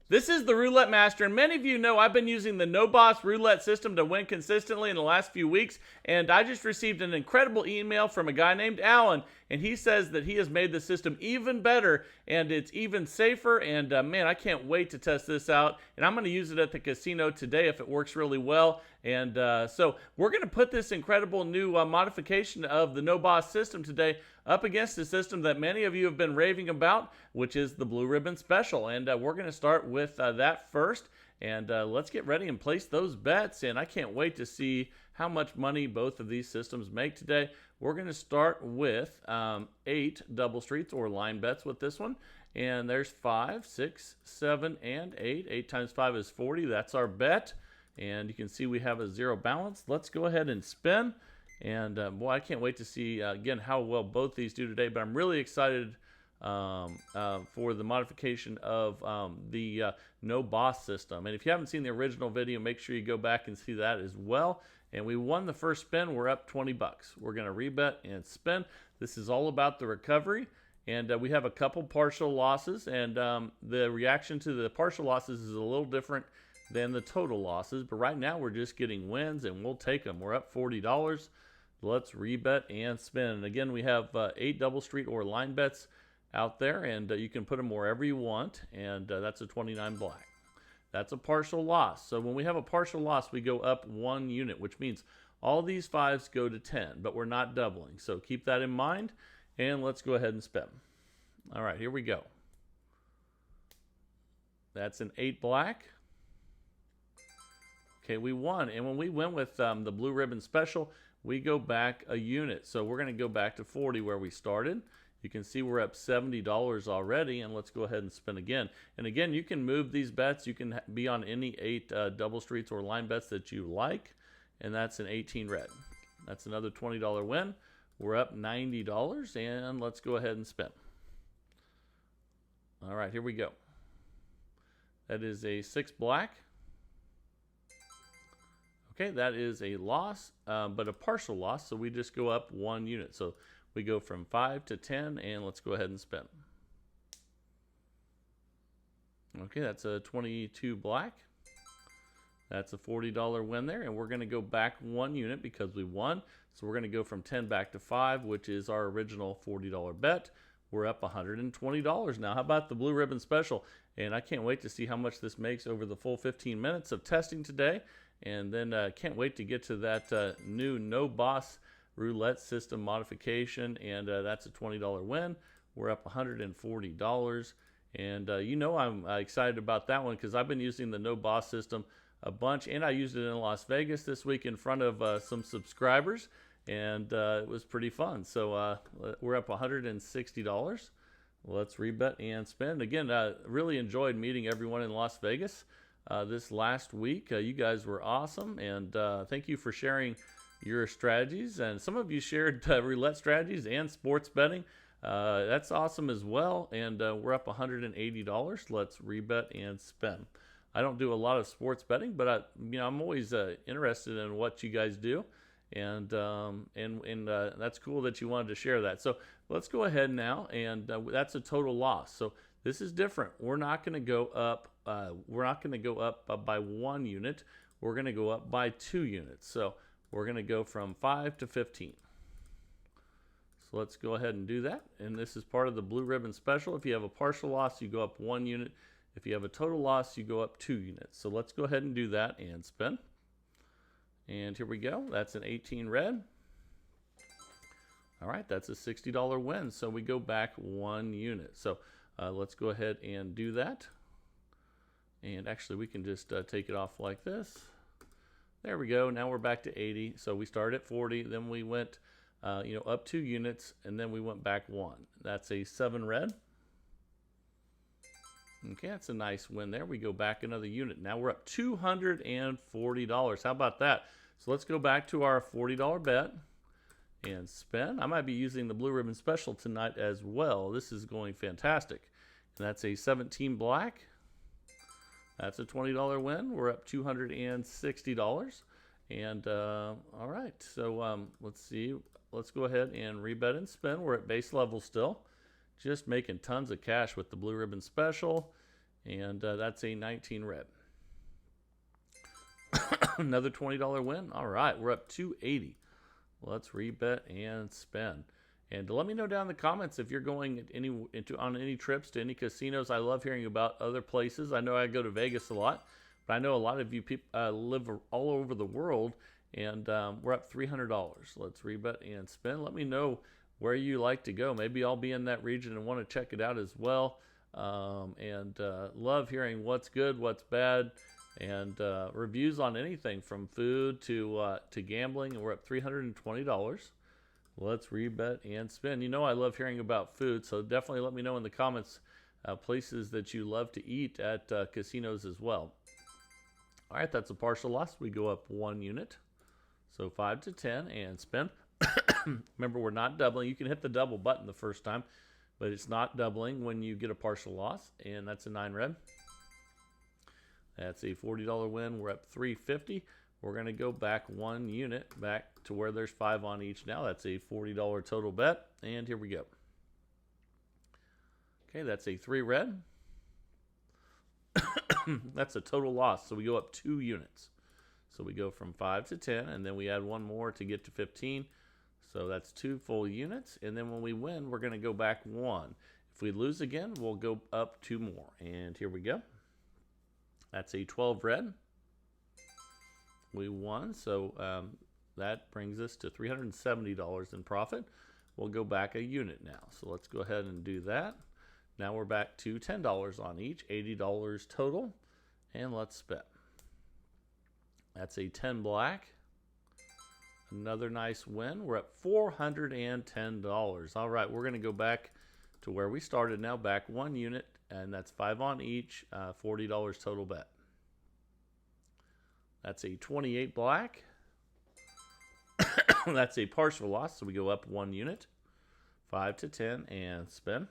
This is the Roulette Master, and many of you know I've been using the No Boss Roulette system to win consistently in the last few weeks, and I just received an incredible email from a guy named Alan, and he says that he has made the system even better, and it's even safer, and man, I can't wait to test this out, and I'm going to use it at the casino today if it works really well, and so we're going to put this incredible new modification of the No Boss system today up against a system that many of you have been raving about, which is the Blue Ribbon Special. And we're going to start with that first. And let's get ready and place those bets. And I can't wait to see how much money both of these systems make today. We're going to start with 8 double streets or line bets with this one. And there's 5, 6, 7, and 8. 8 times 5 is 40. That's our bet. And you can see we have a 0 balance. Let's go ahead and spin. And boy, I can't wait to see again how well both these do today. But I'm really excited for the modification of the No Boss system. And if you haven't seen the original video, make sure you go back and see that as well. And we won the first spin. We're up 20 bucks. We're going to rebet and spin. This is all about the recovery. And we have a couple partial losses. And the reaction to the partial losses is a little different than the total losses. But right now we're just getting wins, and we'll take them. We're up $40. Let's rebet and spin. And again, we have 8 double street or line bets out there, and you can put them wherever you want, and that's a 29 black. That's a partial loss. So when we have a partial loss, we go up 1 unit, which means all these 5s go to 10, but we're not doubling. So keep that in mind, and let's go ahead and spin. All right, here we go. That's an 8 black. Okay, we won, and when we went with the Blue Ribbon Special, we go back a unit. So we're going to go back to 40 where we started. You can see we're up $70 already, and let's go ahead and spin again. And again, you can move these bets. You can be on any 8 double streets or line bets that you like, and that's an 18 red. That's another $20 win. We're up $90, and let's go ahead and spin. All right, here we go. That is a 6 black. Okay, that is a loss, but a partial loss, so we just go up 1 unit. So we go from 5 to 10, and let's go ahead and spin. Okay, that's a 22 black. That's a $40 win there, and we're going to go back 1 unit because we won. So we're going to go from 10 back to 5, which is our original $40 bet. We're up $120 now. How about the Blue Ribbon Special? And I can't wait to see how much this makes over the full 15 minutes of testing today. And then can't wait to get to that new No Boss Roulette system modification, and that's a $20 win. We're up $140, and you know I'm excited about that one because I've been using the No Boss system a bunch, and I used it in Las Vegas this week in front of some subscribers, and it was pretty fun. So we're up $160. Let's rebet and spend. Again, really enjoyed meeting everyone in Las Vegas this last week. You guys were awesome, and thank you for sharing your strategies. And some of you shared roulette strategies and sports betting. That's awesome as well. And we're up $180. Let's rebet and spend. I don't do a lot of sports betting, but I'm always interested in what you guys do. And that's cool that you wanted to share that. So let's go ahead now, and that's a total loss. So this is different. We're not going to go up. We're not going to go up by 1 unit. We're going to go up by 2 units. So we're going to go from 5 to 15. So let's go ahead and do that. And this is part of the Blue Ribbon Special. If you have a partial loss, you go up 1 unit. If you have a total loss, you go up 2 units. So let's go ahead and do that and spin. And here we go. That's an 18 red. All right, that's a $60 win. So we go back 1 unit. So let's go ahead and do that. And actually, we can just take it off like this. There we go. Now we're back to 80. So we started at 40. Then we went up 2 units, and then we went back 1. That's a 7 red. Okay, that's a nice win there. We go back another unit. Now we're up $240. How about that? So let's go back to our $40 bet and spin. I might be using the Blue Ribbon Special tonight as well. This is going fantastic. And that's a 17 black. That's a $20 win. We're up $260. And all right, so let's see. Let's go ahead and rebet and spin. We're at base level still. Just making tons of cash with the Blue Ribbon Special. And that's a 19 red. Another $20 win. All right, we're up 280. Let's rebet and spin. And let me know down in the comments if you're going on any trips to any casinos. I love hearing about other places. I know I go to Vegas a lot, but I know a lot of you people live all over the world, and we're up $300. Let's rebet and spin. Let me know where you like to go. Maybe I'll be in that region and want to check it out as well. Love hearing what's good, what's bad, and reviews on anything from food to gambling. And we're up $320. Let's rebet and spin. You know I love hearing about food, so definitely let me know in the comments places that you love to eat at casinos as well. All right, that's a partial loss. We go up 1 unit. So 5 to 10 and spin. Remember, we're not doubling. You can hit the double button the first time, but it's not doubling when you get a partial loss, and that's a 9 red. That's a $40 win. We're up $350. We're going to go back 1 unit, back to where there's 5 on each now. That's a $40 total bet, and here we go. Okay, that's a 3 red. That's a total loss, so we go up 2 units. So we go from 5 to 10, and then we add 1 more to get to 15. So that's 2 full units, and then when we win, we're going to go back 1. If we lose again, we'll go up 2 more, and here we go. That's a 12 red. We won, so that brings us to $370 in profit. We'll go back a unit now. So let's go ahead and do that. Now we're back to $10 on each, $80 total, and let's spin. That's a 10 black. Another nice win. We're at $410. All right, we're going to go back to where we started now, back 1 unit, and that's 5 on each, $40 total bet. That's a 28 black. That's a partial loss, so we go up 1 unit. 5 to 10 and spin.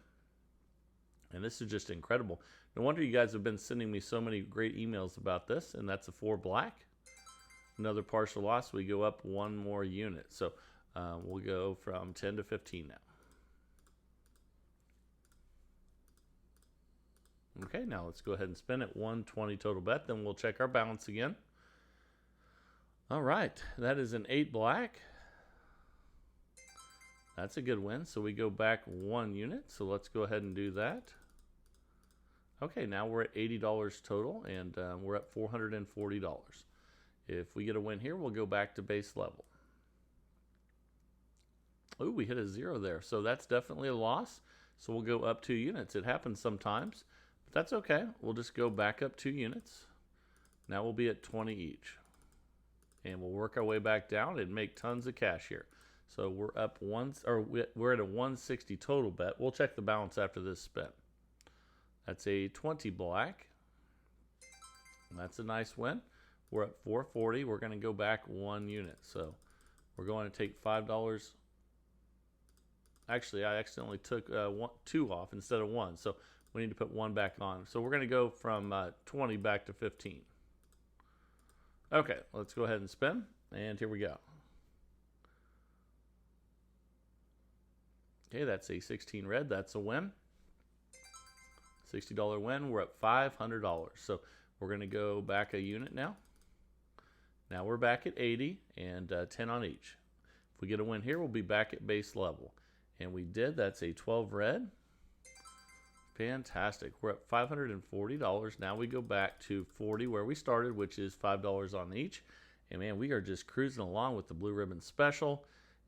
And this is just incredible. No wonder you guys have been sending me so many great emails about this, and that's a 4 black. Another partial loss, we go up 1 more unit. So we'll go from 10 to 15 now. Okay, now let's go ahead and spin it. 120 total bet, then we'll check our balance again. All right, that is an 8 black. That's a good win. So we go back 1 unit. So let's go ahead and do that. Okay, now we're at $80 total, and we're at $440. If we get a win here, we'll go back to base level. Ooh, we hit a 0 there. So that's definitely a loss. So we'll go up 2 units. It happens sometimes, but that's okay. We'll just go back up 2 units. Now we'll be at 20 each. And we'll work our way back down and make tons of cash here. So we're up we're at a 160 total bet. We'll check the balance after this spin. That's a 20 black. That's a nice win. We're at 440. We're going to go back 1 unit. So we're going to take $5. Actually, I accidentally took 2 off instead of 1. So we need to put 1 back on. So we're going to go from 20 back to 15. Okay, let's go ahead and spin. And here we go. Okay, that's a 16 red. That's a win. $60 win. We're at $500. So we're going to go back a unit now. Now we're back at 80 and 10 on each. If we get a win here, we'll be back at base level. And we did. That's a 12 red. Fantastic. We're at $540. Now we go back to 40 where we started, which is $5 on each. And man, we are just cruising along with the blue ribbon special.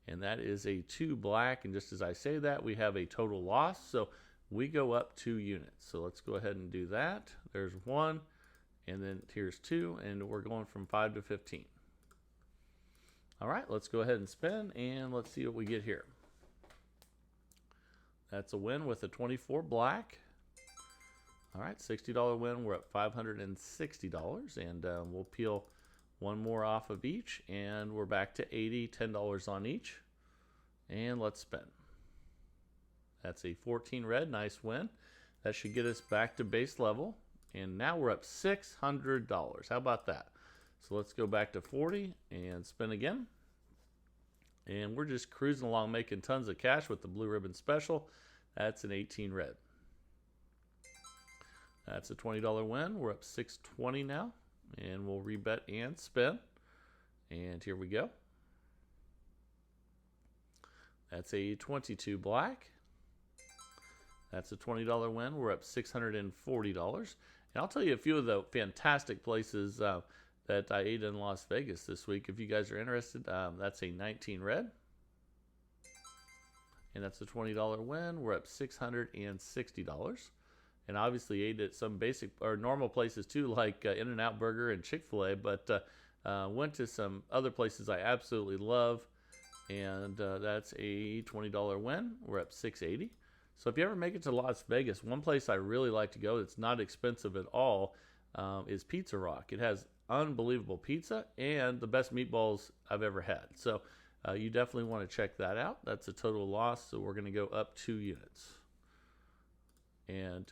And that is a 2 black. And just as I say that, we have a total loss. So we go up 2 units. So let's go ahead and do that. There's 1. And then here's 2. And we're going from 5 to 15. All right, let's go ahead and spin. And let's see what we get here. That's a win with a 24 black. All right, $60 win. We're at $560. And we'll peel 1 more off of each. And we're back to 80, $10 on each. And let's spin. That's a 14 red. Nice win. That should get us back to base level. And now we're up $600. How about that? So let's go back to 40 and spin again. And we're just cruising along making tons of cash with the blue ribbon special. That's an 18 red. That's a $20 win. We're up 620 now. And we'll rebet and spin. And here we go. That's a 22 black. That's a $20 win. We're up $640. And I'll tell you a few of the fantastic places that I ate in Las Vegas this week. If you guys are interested, that's a 19 red. And that's a $20 win. We're up $660. And obviously ate at some basic or normal places too, like In-N-Out Burger and Chick-fil-A, but went to some other places I absolutely love. And that's a $20 win. We're up $680. So if you ever make it to Las Vegas, one place I really like to go that's not expensive at all is Pizza Rock. It has unbelievable pizza and the best meatballs I've ever had. So you definitely want to check that out. That's a total loss, so we're going to go up 2 units. And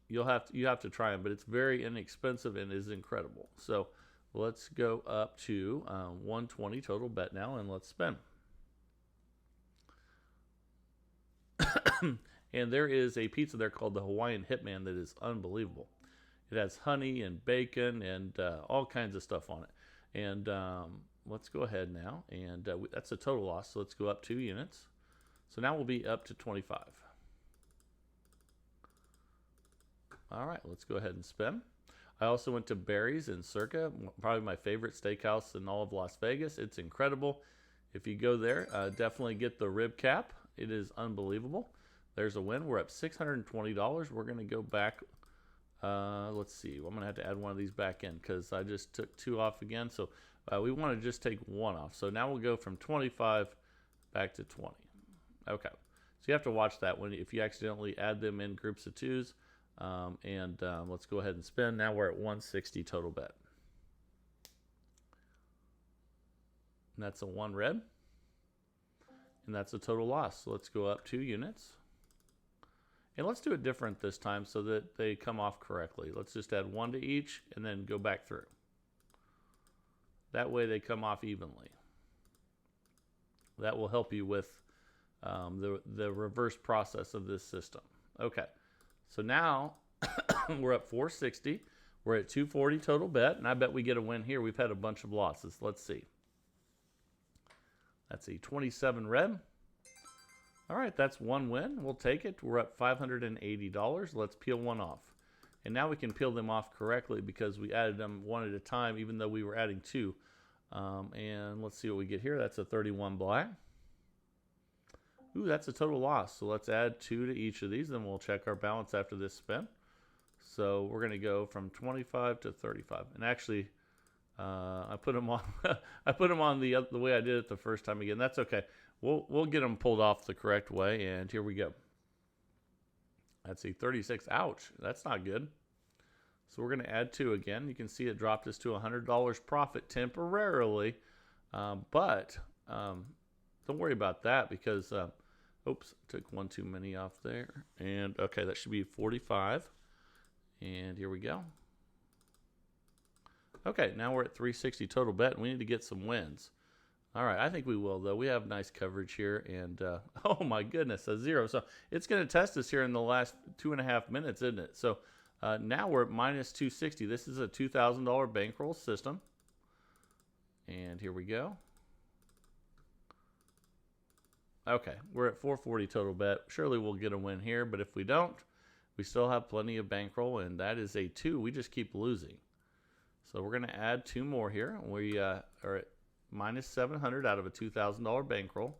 you have to try them, but it's very inexpensive and is incredible. So let's go up to 120 total bet now, and let's spin. And there is a pizza there called the Hawaiian Hitman that is unbelievable. It has honey and bacon and all kinds of stuff on it. And let's go ahead now, and that's a total loss, so let's go up 2 units. So now we'll be up to 25. All right, let's go ahead and spin. I also went to Barry's in Circa, probably my favorite steakhouse in all of Las Vegas. It's incredible. If you go there, definitely get the rib cap. It is unbelievable. There's a win. We're up $620. We're going to go back. Let's see. I'm going to have to add one of these back in because I just took 2 off again. So we want to just take 1 off. So now we'll go from 25 back to 20. Okay. So you have to watch that if you accidentally add them in groups of 2s. Let's go ahead and spin. Now we're at 160 total bet. And that's a 1 red. And that's a total loss. So let's go up 2 units. And let's do it different this time so that they come off correctly. Let's just add 1 to each and then go back through. That way they come off evenly. That will help you with the reverse process of this system. Okay. So now we're at 460. We're at 240 total bet, and I bet we get a win here. We've had a bunch of losses. Let's see. That's a 27 red. All right, that's 1 win. We'll take it. We're up $580. Let's peel 1 off. And now we can peel them off correctly because we added them 1 at a time, even though we were adding 2. And let's see what we get here. That's a 31 black. Ooh, that's a total loss. So let's add 2 to each of these, then we'll check our balance after this spin. So we're going to go from 25 to 35. And actually, I put them on. I put them on the way I did it the first time again. That's okay. We'll get them pulled off the correct way. And here we go. That's a 36. Ouch. That's not good. So we're going to add 2 again. You can see it dropped us to $100 profit temporarily, but don't worry about that because. Oops, took 1 too many off there. And okay, that should be 45. And here we go. Okay, now we're at 360 total bet, and we need to get some wins. All right, I think we will, though. We have nice coverage here, and oh my goodness, a 0. So it's going to test us here in the last 2.5 minutes, isn't it? So now we're at minus 260. This is a $2,000 bankroll system. And here we go. Okay, we're at 440 total bet. Surely we'll get a win here, but if we don't, we still have plenty of bankroll, and that is a 2. We just keep losing. So we're going to add 2 more here. We are at minus 700 out of a $2,000 bankroll.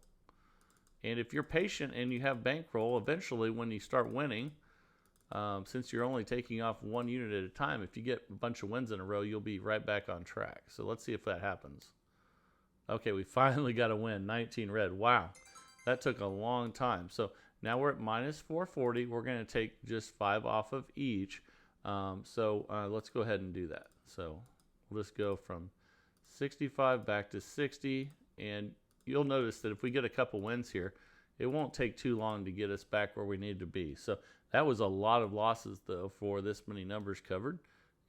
And if you're patient and you have bankroll, eventually when you start winning, since you're only taking off 1 unit at a time, if you get a bunch of wins in a row, you'll be right back on track. So let's see if that happens. Okay, we finally got a win, 19 red. Wow. That took a long time. So now we're at minus 440. We're going to take just 5 off of each. Let's go ahead and do that. So we'll just go from 65 back to 60. And you'll notice that if we get a couple wins here, it won't take too long to get us back where we need to be. So that was a lot of losses, though, for this many numbers covered.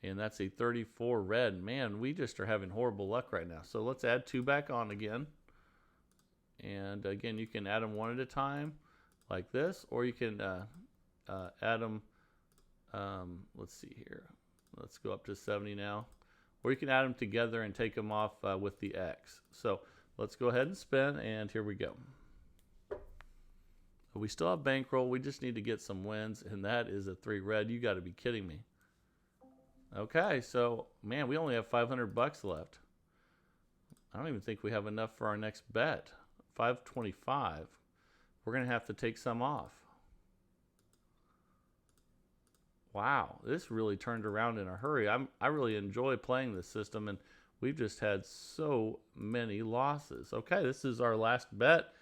And that's a 34 red. Man, we just are having horrible luck right now. So let's add 2 back on again. And again, you can add them 1 at a time like this, or you can add them Let's see here. Let's go up to 70 now. Or you can add them together and take them off with the X. So let's go ahead and spin, and here we go. We still have bankroll. We just need to get some wins, and that is a 3 red. You got to be kidding me. Okay, so, man, we only have 500 bucks left. I don't even think we have enough for our next bet. 525. We're going to have to take some off. Wow, this really turned around in a hurry. I really enjoy playing this system, and we've just had so many losses. Okay, this is our last bet.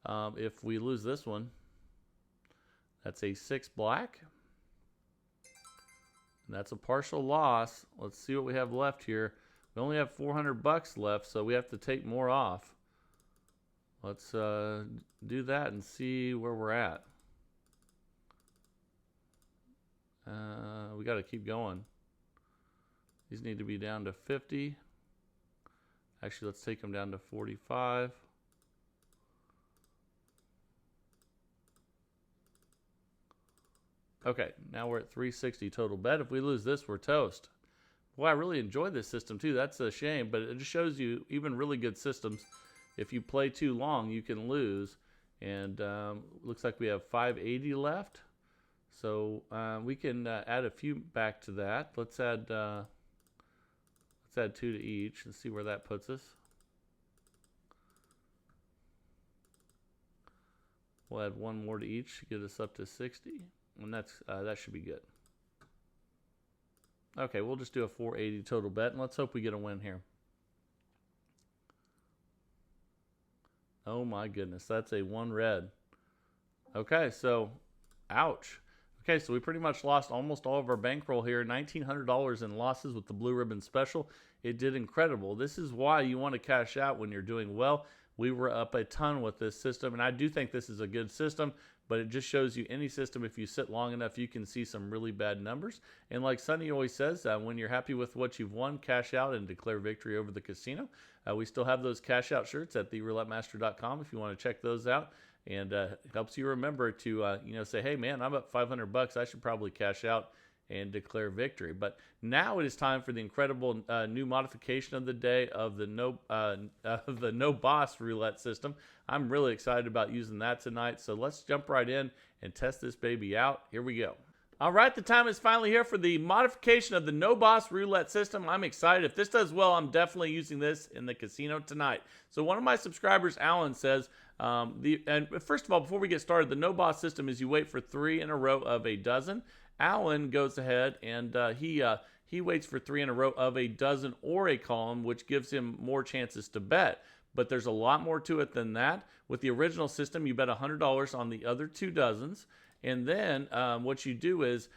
If we lose this one, that's a 6 black. And that's a partial loss. Let's see what we have left here. We only have 400 bucks left, so we have to take more off. Let's do that and see where we're at. We got to keep going. These need to be down to 50. Actually, let's take them down to 45. Okay, now we're at 360 total bet. If we lose this, we're toast. Boy, I really enjoy this system too. That's a shame, but it just shows you even really good systems, if you play too long, you can lose. And looks like we have 580 left. So we can add a few back to that. Let's add 2 to each and see where that puts us. We'll add 1 more to each to get us up to 60. And that's that should be good. Okay, we'll just do a 480 total bet, and let's hope we get a win here. Oh my goodness, that's a 1 red. Okay, so ouch. Okay, so we pretty much lost almost all of our bankroll here. $1,900 in losses with the blue ribbon special. It did incredible. This is why you want to cash out when you're doing well. We were up a ton with this system, and I do think this is a good system, but it just shows you any system, if you sit long enough, you can see some really bad numbers. And like Sonny always says, when you're happy with what you've won, cash out and declare victory over the casino. We still have those cash out shirts at theroulettemaster.com if you want to check those out. And it helps you remember to say, hey man, I'm up 500 bucks. I should probably cash out and declare victory. But now it is time for the incredible new modification of the day of the no boss roulette system. I'm really excited about using that tonight. So let's jump right in and test this baby out. Here we go. All right, the time is finally here for the modification of the no boss roulette system. I'm excited. If this does well, I'm definitely using this in the casino tonight. So one of my subscribers, Alan, says, and first of all, before we get started, the no boss system is you wait for 3 in a row of a dozen. Alan goes ahead and he waits for 3 in a row of a dozen or a column, which gives him more chances to bet. But there's a lot more to it than that. With the original system, you bet $100 on the other 2 dozens. And then what you do is,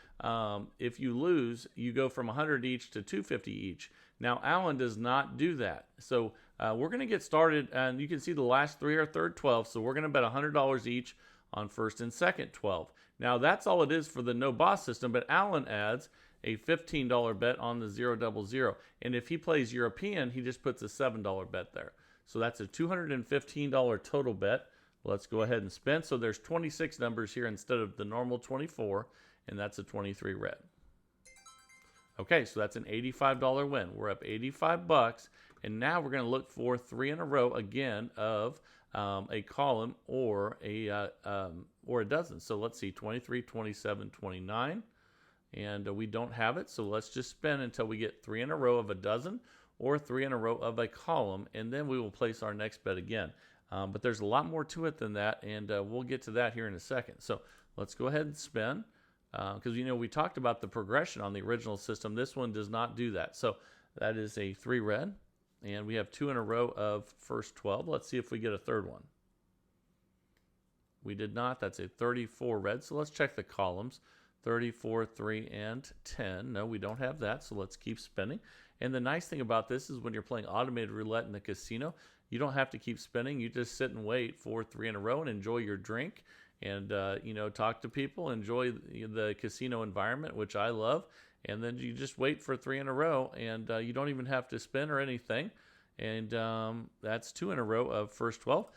if you lose, you go from 100 each to 250 each. Now, Alan does not do that. So we're going to get started, and you can see the last 3 are third 12. So we're going to bet $100 each on first and second 12. Now, that's all it is for the no boss system, but Alan adds a $15 bet on the 000. And if he plays European, he just puts a $7 bet there. So that's a $215 total bet. Let's go ahead and spin. So there's 26 numbers here instead of the normal 24, and that's a 23 red. Okay, so that's an $85 win. We're up 85 bucks, and now we're going to look for 3 in a row again of a column or a dozen. So let's see, 23, 27, 29, and we don't have it. So let's just spin until we get 3 in a row of a dozen or 3 in a row of a column, and then we will place our next bet again. But there's a lot more to it than that, and we'll get to that here in a second. So let's go ahead and spin, because we talked about the progression on the original system. This one does not do that. So that is a 3 red, and we have 2 in a row of first 12. Let's see if we get a third one. We did not. That's a 34 red. So let's check the columns. 34, 3, and 10. No, we don't have that, so let's keep spinning. And the nice thing about this is when you're playing automated roulette in the casino, you don't have to keep spinning. You just sit and wait for 3 in a row and enjoy your drink and, talk to people, enjoy the casino environment, which I love. And then you just wait for 3 in a row, and you don't even have to spin or anything. And that's 2 in a row of first 12.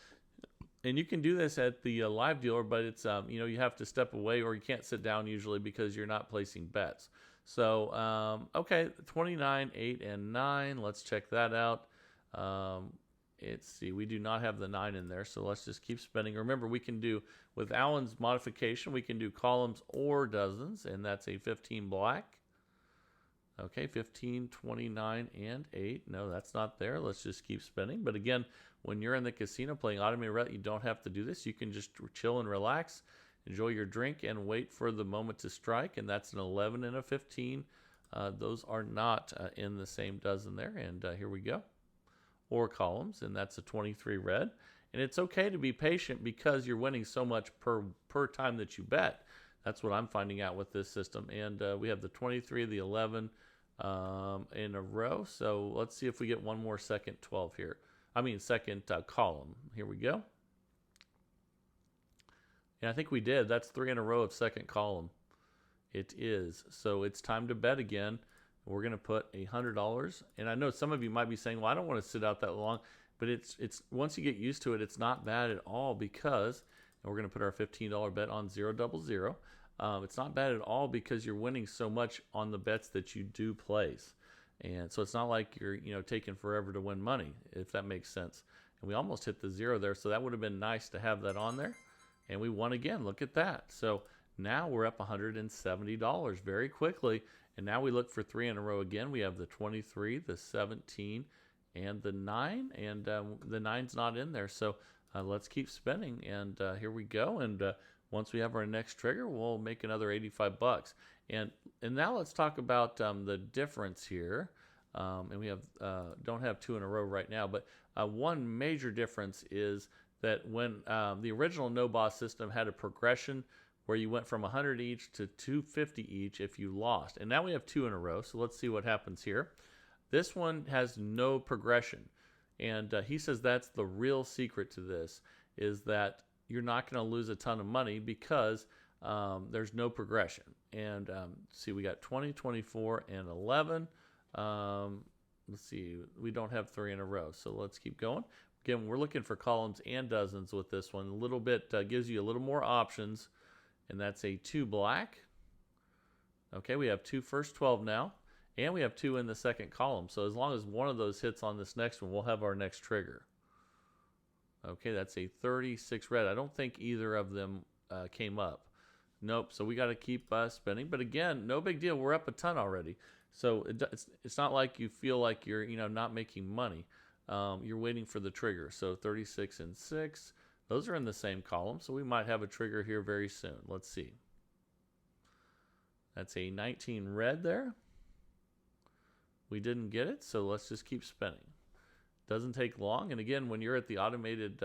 And you can do this at the live dealer, but it's you have to step away, or you can't sit down usually because you're not placing bets. So okay, 29, 8, and 9. Let's check that out. Let's see, we do not have the 9 in there, so let's just keep spinning. Remember, we can do, with Alan's modification, we can do columns or dozens, and that's a 15 black. Okay, 15, 29, and 8. No, that's not there. Let's just keep spinning. But again, when you're in the casino playing automated roulette, you don't have to do this. You can just chill and relax, enjoy your drink, and wait for the moment to strike. And that's an 11 and a 15. Those are not in the same dozen there. And here we go. Or columns, and that's a 23 red. And it's okay to be patient because you're winning so much per time that you bet. That's what I'm finding out with this system. And we have the 23, the 11 in a row. So let's see if we get one more second 12 here. Second column. Here we go. And I think we did. That's 3 in a row of second column. It is. So it's time to bet again. We're going to put $100. And I know some of you might be saying, well, I don't want to sit out that long. But it's once you get used to it, it's not bad at all because, and we're going to put our $15 bet on 000. It's not bad at all because you're winning so much on the bets that you do place. And so it's not like you're taking forever to win money, if that makes sense. And we almost hit the 0 there, so that would have been nice to have that on there. And we won again. Look at that. So now we're up $170 very quickly. And now we look for 3 in a row again. We have the 23, the 17, and the 9. And the 9's not in there. So let's keep spinning. And here we go. And once we have our next trigger, we'll make another 85 bucks. And now let's talk about the difference here. And we have don't have 2 in a row right now, but one major difference is that when the original no boss system had a progression where you went from 100 each to 250 each if you lost. And now we have 2 in a row, so let's see what happens here. This one has no progression. And he says that's the real secret to this, is that you're not going to lose a ton of money because there's no progression. And see, we got 20, 24, and 11. Let's see, we don't have 3 in a row, so let's keep going. Again, we're looking for columns and dozens with this one. A little bit gives you a little more options, and that's a 2 black. Okay, we have 2 first 12 now, and we have 2 in the second column. So as long as one of those hits on this next one, we'll have our next trigger. Okay, that's a 36 red. I don't think either of them came up. Nope, so we got to keep spinning. But again, no big deal. We're up a ton already. So it's not like you feel like you're not making money. You're waiting for the trigger. So 36 and 6. Those are in the same column, so we might have a trigger here very soon. Let's see. That's a 19 red there. We didn't get it, so let's just keep spinning. Doesn't take long, and again, when you're at the automated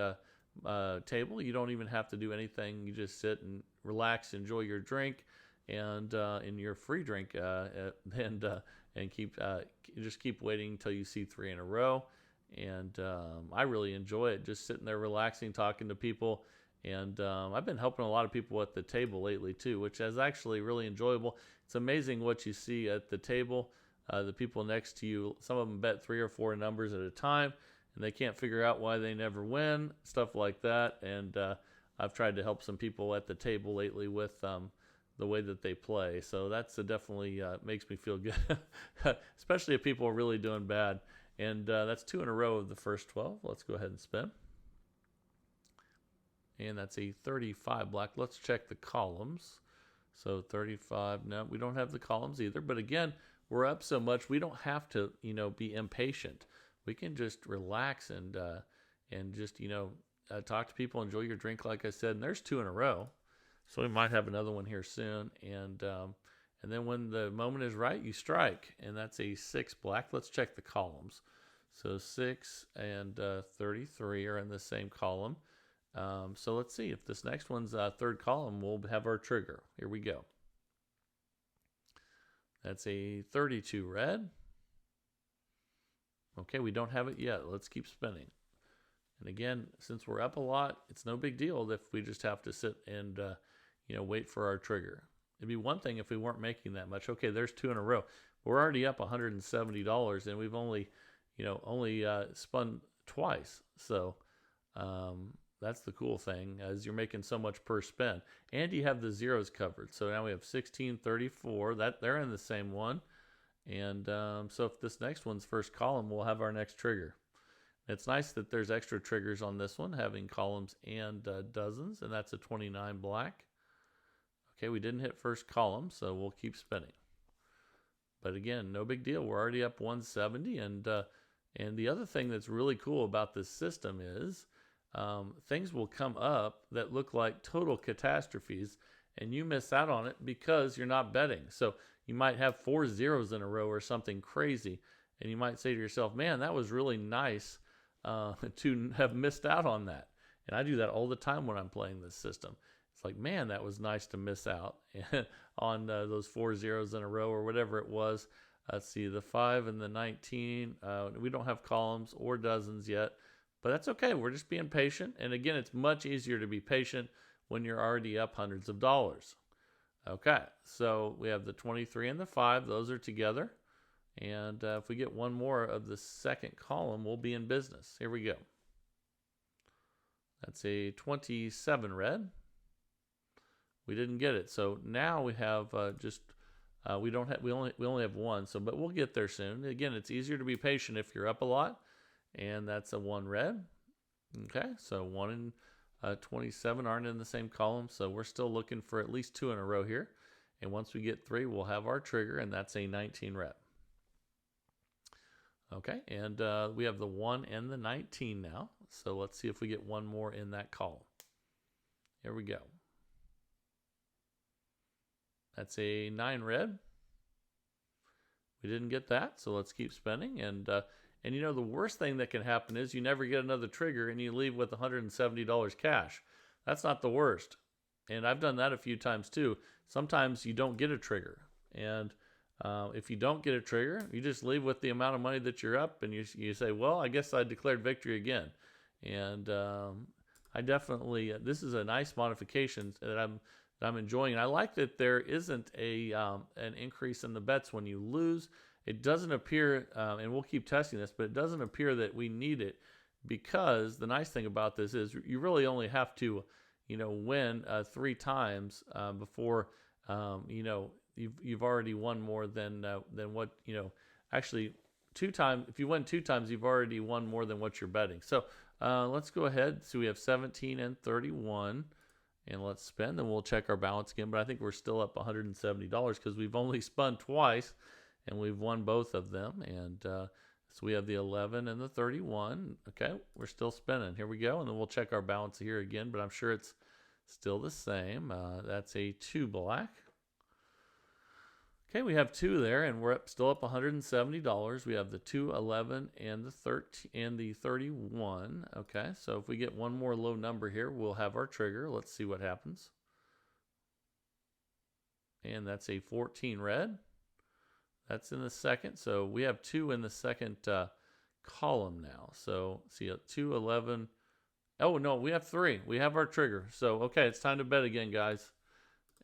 table, you don't even have to do anything. You just sit and relax, enjoy your drink, and in your free drink, and just keep waiting until you see 3 in a row. And I really enjoy it, just sitting there relaxing, talking to people. And I've been helping a lot of people at the table lately too, which is actually really enjoyable. It's amazing what you see at the table. The people next to you, some of them bet 3 or 4 numbers at a time, and they can't figure out why they never win, stuff like that. And I've tried to help some people at the table lately with the way that they play. So that's definitely makes me feel good, especially if people are really doing bad. And that's 2 in a row of the first 12. Let's go ahead and spin. And that's a 35 black. Let's check the columns. So 35, no, we don't have the columns either. But again, we're up so much, we don't have to, be impatient. We can just relax and just, talk to people, enjoy your drink, like I said. And there's 2 in a row. So we might have another one here soon. And then when the moment is right, you strike. And that's a 6 black. Let's check the columns. So 6 and 33 are in the same column. So let's see if this next one's third column, we'll have our trigger. Here we go. That's a 32 red. Okay, we don't have it yet. Let's keep spinning. And again, since we're up a lot, it's no big deal if we just have to sit and wait for our trigger. It'd be one thing if we weren't making that much. Okay, there's 2 in a row. We're already up $170, and we've only spun twice. So That's the cool thing, as you're making so much per spin. And you have the zeros covered. So now we have 16, 34. They're in the same one. And so if this next one's first column, we'll have our next trigger. It's nice that there's extra triggers on this one, having columns and dozens, and that's a 29 black. Okay, we didn't hit first column, so we'll keep spinning. But again, no big deal. We're already up 170, and the other thing that's really cool about this system is things will come up that look like total catastrophes, and you miss out on it because you're not betting. So you might have 4 zeros in a row or something crazy, and you might say to yourself, man, that was really nice to have missed out on that. And I do that all the time when I'm playing this system. It's like, man, that was nice to miss out on those 4 zeros in a row or whatever it was. Let's see, the 5 and the 19. We don't have columns or dozens yet, but that's okay. We're just being patient. And again, it's much easier to be patient when you're already up hundreds of dollars. Okay, so we have the 23 and the 5. Those are together. And if we get one more of the second column, we'll be in business. Here we go. That's a 27 red. We didn't get it. So now we have we only have one. So, but we'll get there soon. Again, it's easier to be patient if you're up a lot. And that's a 1 red. Okay, so 1 and 27 aren't in the same column. So we're still looking for at least 2 in a row here. And once we get 3, we'll have our trigger, and that's a 19 red. Okay, and we have the 1 and the 19 now. So let's see if we get one more in that column. Here we go. That's a 9 red. We didn't get that, so let's keep spinning. And you know, the worst thing that can happen is you never get another trigger and you leave with $170 cash. That's not the worst. And I've done that a few times too. Sometimes you don't get a trigger. And if you don't get a trigger, you just leave with the amount of money that you're up, and you say, well, I guess I declared victory again. And I definitely, this is a nice modification that I'm enjoying. And I like that there isn't an increase in the bets when you lose. It doesn't appear, and we'll keep testing this, but it doesn't appear that we need it, because the nice thing about this is you really only have to, win 3 times before, you've already won more than what, actually 2 times. If you win 2 times, you've already won more than what you're betting. So let's go ahead. So we have 17 and 31, and let's spin. Then we'll check our balance again. But I think we're still up $170 because we've only spun twice, and we've won both of them. And so we have the 11 and the 31. Okay, we're still spinning. Here we go. And then we'll check our balance here again, but I'm sure it's still the same. That's a 2 black. Okay, we have 2 there, and we're still up $170. We have the 2, 11, and the 13 and the 31. Okay, so if we get one more low number here, we'll have our trigger. Let's see what happens. And that's a 14 red. That's in the second. So we have 2 in the second column now. So see, 2, 11. Oh, no, we have 3. We have our trigger. So, okay, it's time to bet again, guys.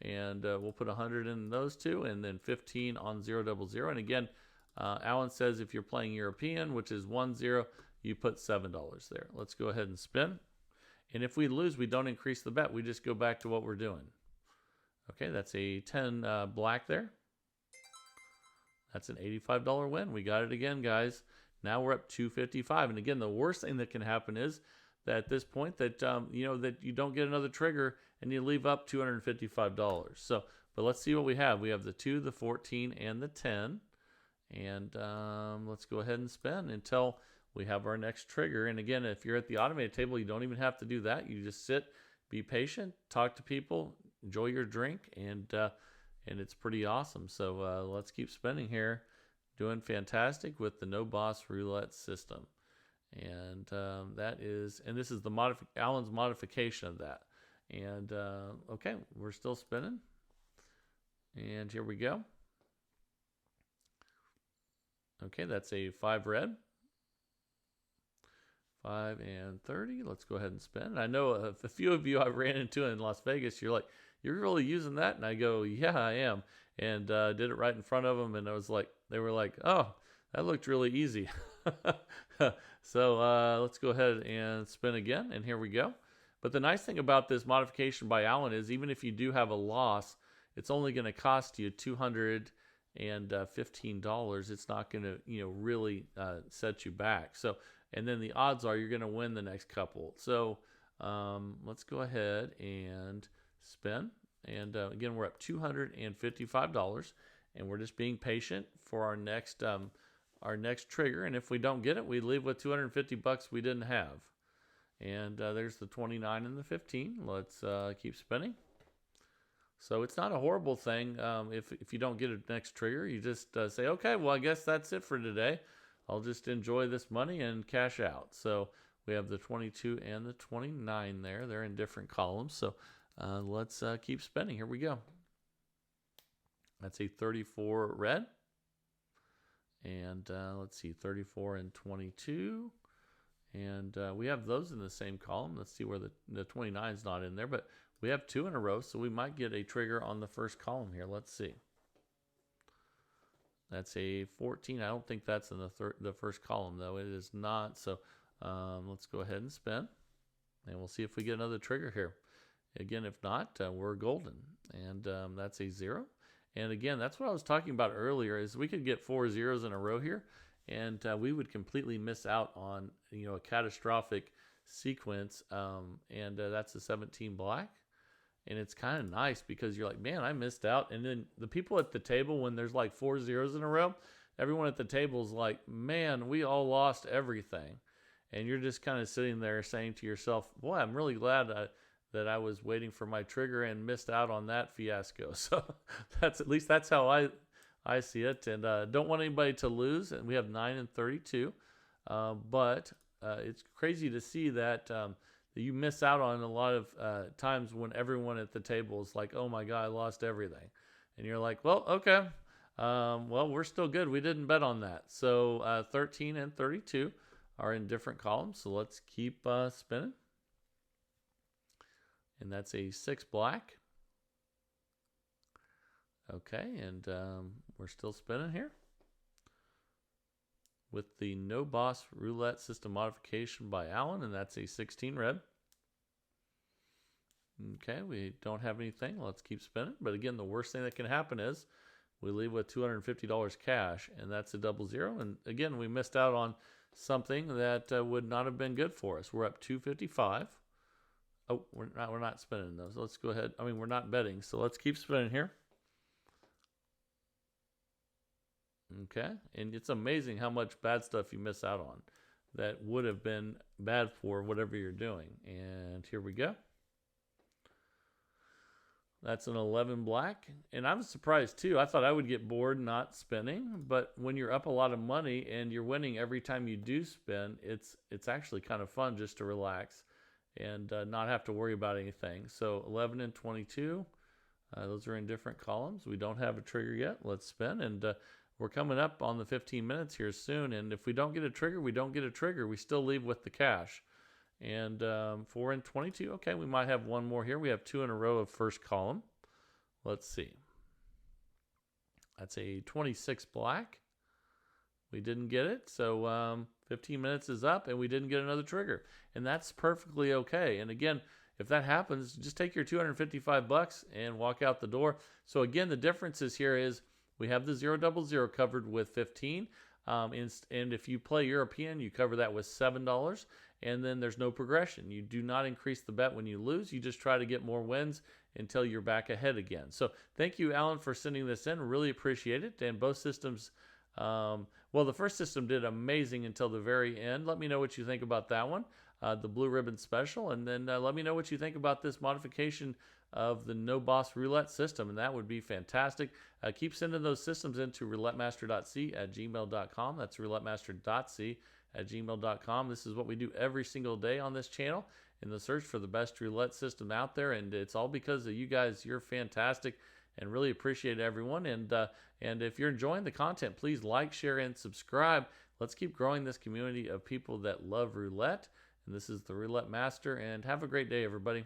And we'll put 100 in those 2, and then 15 on 000. And again, Alan says if you're playing European, which is 10, you put $7 there. Let's go ahead and spin. And if we lose, we don't increase the bet. We just go back to what we're doing. Okay, that's a 10 black there. That's an $85 win. We got it again, guys. Now we're up $255. And again, the worst thing that can happen is that at this point that that you don't get another trigger and you leave up $255. So, but let's see what we have. We have the 2, the 14, and the 10. And let's go ahead and spin until we have our next trigger. And again, if you're at the automated table, you don't even have to do that. You just sit, be patient, talk to people, enjoy your drink, and it's pretty awesome. So let's keep spinning here. Doing fantastic with the no boss roulette system. And this is the Alan's modification of that. And okay, we're still spinning. And here we go. Okay, that's a 5 red. 5 and 30. Let's go ahead and spin. And I know a few of you I ran into in Las Vegas, you're like, you're really using that? And I go, yeah, I am. And did it right in front of them. And I was like, they were like, oh, that looked really easy. So let's go ahead and spin again. And here we go. But the nice thing about this modification by Alan is even if you do have a loss, it's only going to cost you $215. It's not going to, really set you back. So, and then the odds are you're going to win the next couple. So let's go ahead and spin. And again, we're up $255, and we're just being patient for our next trigger. And if we don't get it, we leave with $250 we didn't have. And there's the 29 and the 15. Let's keep spinning. So it's not a horrible thing if you don't get a next trigger. You just say, okay, well, I guess that's it for today. I'll just enjoy this money and cash out. So we have the 22 and the 29 there. They're in different columns. So let's keep spinning. Here we go. That's a 34 red. And let's see, 34 and 22. And we have those in the same column. Let's see where the 29 is not in there. But we have two in a row, so we might get a trigger on the first column here. Let's see. That's a 14. I don't think that's in the first column, though. It is not. So let's go ahead and spin. And we'll see if we get another trigger here. Again, if not, we're golden. And that's a 0. And again, that's what I was talking about earlier, is we could get 4 zeros in a row here, and we would completely miss out on a catastrophic sequence. And that's a 17 black. And it's kind of nice because you're like, man, I missed out. And then the people at the table, when there's like 4 zeros in a row, everyone at the table is like, man, we all lost everything. And you're just kind of sitting there saying to yourself, boy, I'm really glad that I was waiting for my trigger and missed out on that fiasco. So at least that's how I see it. And don't want anybody to lose. And we have 9 and 32. But it's crazy to see that you miss out on a lot of times when everyone at the table is like, oh my God, I lost everything. And you're like, well, okay. Well, we're still good. We didn't bet on that. So 13 and 32 are in different columns. So let's keep spinning. And that's a 6 black. Okay, and we're still spinning here with the No Boss Roulette System modification by Alan, and that's a 16 red. Okay, we don't have anything. Let's keep spinning. But again, the worst thing that can happen is we leave with $250 cash, and that's a 00. And again, we missed out on something that would not have been good for us. We're up $255. Oh, we're not spinning those. Let's go ahead. I mean, we're not betting, so let's keep spinning here. Okay, and it's amazing how much bad stuff you miss out on that would have been bad for whatever you're doing. And here we go. That's an 11 black, and I'm surprised too. I thought I would get bored not spinning, but when you're up a lot of money and you're winning every time you do spin, it's actually kind of fun just to relax and not have to worry about anything. So 11 and 22, those are in different columns. We don't have a trigger yet. Let's spin, and we're coming up on the 15 minutes here soon. And if we don't get a trigger, we don't get a trigger. We still leave with the cash. And 4 and 22, okay, we might have one more here. We have 2 in a row of first column. Let's see. That's a 26 black. We didn't get it, so 15 minutes is up, and we didn't get another trigger. And that's perfectly okay. And again, if that happens, just take your $255 and walk out the door. So again, the differences here is we have the 000 covered with 15. And if you play European, you cover that with $7. And then there's no progression. You do not increase the bet when you lose. You just try to get more wins until you're back ahead again. So thank you, Alan, for sending this in. Really appreciate it. And both systems, well, the first system did amazing until the very end. Let me know what you think about that one, the Blue Ribbon Special. And then let me know what you think about this modification of the No Boss Roulette system, and that would be fantastic. Keep sending those systems into roulettemaster.c@gmail.com. That's roulettemaster.c@gmail.com. This is what we do every single day on this channel in the search for the best roulette system out there, and it's all because of you guys. You're fantastic, and really appreciate everyone. And if you're enjoying the content, please like, share, and subscribe. Let's keep growing this community of people that love roulette. And this is the Roulette Master, and have a great day, everybody.